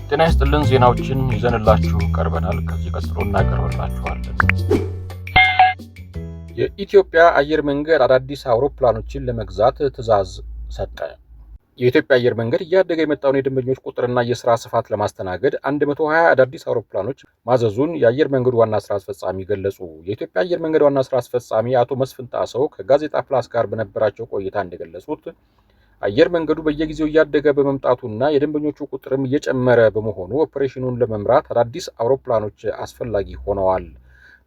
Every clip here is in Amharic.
ጤና ይስጥልን ዜናዎችን ይዘንላችሁ ቀርበናል። ከዚህ ቀጥሎ እናቀርብላችኋለን። የኢትዮጵያ አየር መንገድ አዳዲስ አውሮፕላኖችን ለመግዛት ትዕዛዝ ሰጠ። የኢትዮጵያ አየር መንገድ እያደገ የመጣውን የደንበኞች ቁጥርና የሥራ ስፋት ለማስተናገድ 120 አዳዲስ አውሮፕላኖች ማዘዙን የአየር መንገዱ ዋና ሥራ አስፈጻሚ ገለጹ። የኢትዮጵያ አየር መንገድ ዋና ሥራ አስፈጻሚ አቶ መስፍን ጣሰው ከጋዜጣ ፕላስ ጋር በነበራቸው ቆይታ እንደገለጹት አየር መንገዱ በየጊዜው እያደገ በመምጣቱና የደንበኞቹ ቁጥርም እየጨመረ በመሆኑ ኦፕሬሽኑን ለመምራት አዳዲስ አውሮፕላኖች አስፈላጊ ሆነዋል።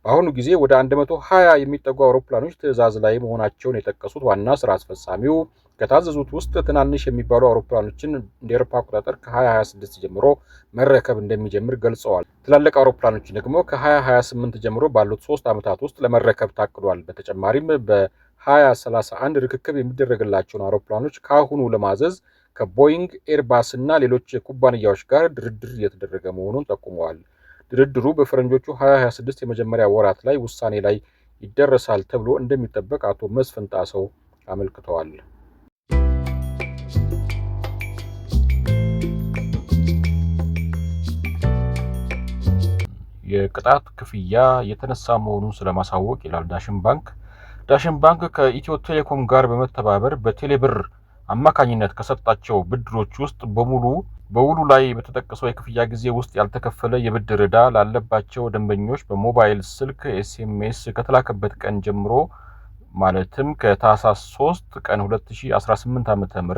በአሁኑ ጊዜ ወደ 120 የሚጠጉ አውሮፕላኖች ትዕዛዝ ላይ መሆናቸውን የጠቀሱት ዋና ሥራ አስፈጻሚው ከታዘዙት ውስጥ ትናንሽ የሚባሉ አውሮፕላኖችን እንደ አውሮፓ አቆጣጠር ከ2026 ጀምሮ መረከብ እንደሚጀምር ገልጸዋል። ትላልቅ አውሮፕላኖችን ደግሞ ከ2028 ጀምሮ ባሉት 3 ዓመታት ውስጥ ለመረከብ ታቅዷል። በተጨማሪም በ2031 ርክክብ የሚደረግላቸውን አውሮፕላኖች ከአሁኑ ለማዘዝ ከቦይንግ፣ ኤርባስ እና ሌሎች ኩባንያዎች ጋር ድርድር እየተደረገ መሆኑን ጠቁመዋል። ድርድሩ በፈረንጆቹ 2026 የመጀመሪያ ወራት ላይ ውሳኔ ላይ ይደረሳል ተብሎ እንደሚጠበቅ አቶ መስፍን ጣሰው አመልክተዋል። የቅጣት ክፍያ የተነሳ መሆኑን ስለማሳወቅ ይላል ዳሽን ባንክ። ዳሽን ባንክ ከኢትዮ ቴሌኮም ጋር በመተባበር በቴሌብር አማካኝነት ከሰጣቸው ብድሮች ውስጥ በውሉ ላይ በተጠቀሰው የክፍያ ጊዜ ውስጥ ያልተከፈለ የብድር ዕዳ ላለባቸው ደንበኞች በሞባይል ስልክ ኤስኤምኤስ ከተላከበት ቀን ጀምሮ ማለትም ከታህሳስ 3 ቀን 2018 ዓ.ም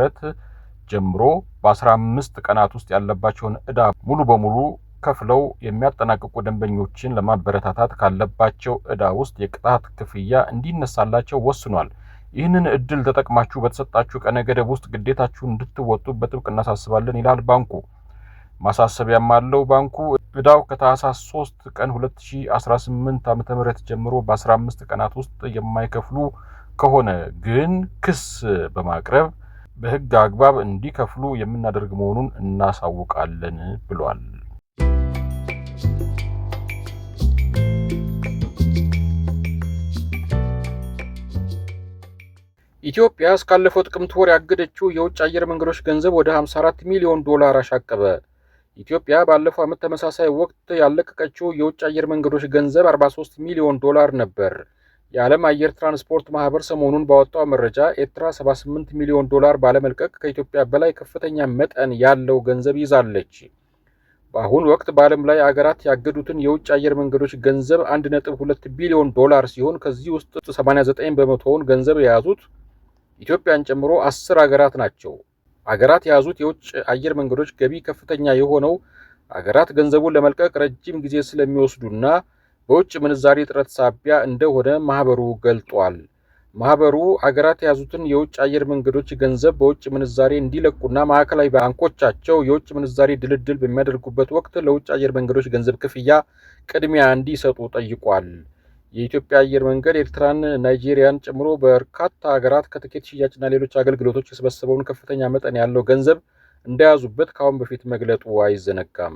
ጀምሮ በ15 ቀናት ውስጥ ያለባቸውን ዕዳ ሙሉ በሙሉ ከፍለው የሚያጠናቅቁ ደንበኞችን ለማበረታታት ካለባቸው ዕዳ ውስጥ የቅጣት ክፍያ እንዲነሳላቸው ወስኗል። ይህንን እድል ተጠቅማችሁ በተሰጣችሁ ቀነ ገደብ ውስጥ ግዴታችሁን እንድትወጡ በጥብቅ እናሳስባለን ይላል ባንኩ። ማሳሰቢያም አለው ባንኩ ዕዳው ከታህሳስ 3 ቀን 2018 ዓ.ም ጀምሮ በ15 ቀናት ውስጥ የማይከፍሉ ከሆነ ግን ክስ በማቅረብ በሕግ አግባብ እንዲከፍሉ የምናደርግ መሆኑን እናሳውቃለን ብሏል። ኢትዮጵያ እስካለፈው ጥቅምት ወር ያገደችው የውጭ አየር መንገዶች ገንዘብ ወደ 54 ሚሊዮን ዶላር አሻቀበ። ኢትዮጵያ ባለፈው ዓመት ተመሳሳይ ወቅት ያለቀቀችው የውጭ አየር መንገዶች ገንዘብ 43 ሚሊዮን ዶላር ነበር። የዓለም አየር ትራንስፖርት ማህበር ሰሞኑን ባወጣው መረጃ ኤርትራ 78 ሚሊዮን ዶላር ባለመልቀቅ ከኢትዮጵያ በላይ ከፍተኛ መጠን ያለው ገንዘብ ይዛለች። በአሁኑ ወቅት በዓለም ላይ አገራት ያገዱትን የውጭ አየር መንገዶች ገንዘብ 1.2 ቢሊዮን ዶላር ሲሆን ከዚህ ውስጥ 89 በመቶውን ገንዘብ የያዙት ኢትዮጵያን ጨምሮ 10 አገራት ናቸው። አገራት የያዙት የውጭ አየር መንገዶች ገቢ ከፍተኛ የሆነው አገራት ገንዘቡን ለመልቀቅ ረጅም ጊዜ ስለሚወስዱና በውጭ ምንዛሪ እጥረት ሳቢያ እንደሆነ ማህበሩ ገልጧል። ማህበሩ አገራት የያዙትን የውጭ አየር መንገዶች ገንዘብ በውጭ ምንዛሪ እንዲለቁና ማዕከላዊ ባንኮቻቸው የውጭ ምንዛሪ ድልድል በሚያደርጉበት ወቅት ለውጭ አየር መንገዶች ገንዘብ ክፍያ ቅድሚያ እንዲሰጡ ጠይቋል። የኢትዮጵያ አየር መንገድ ኤርትራን፣ ናይጄሪያን ጨምሮ በርካታ ሀገራት ከትኬት ሽያጭና ሌሎች አገልግሎቶች የሰበሰበውን ከፍተኛ መጠን ያለው ገንዘብ እንደያዙበት ከአሁን በፊት መግለጡ አይዘነጋም።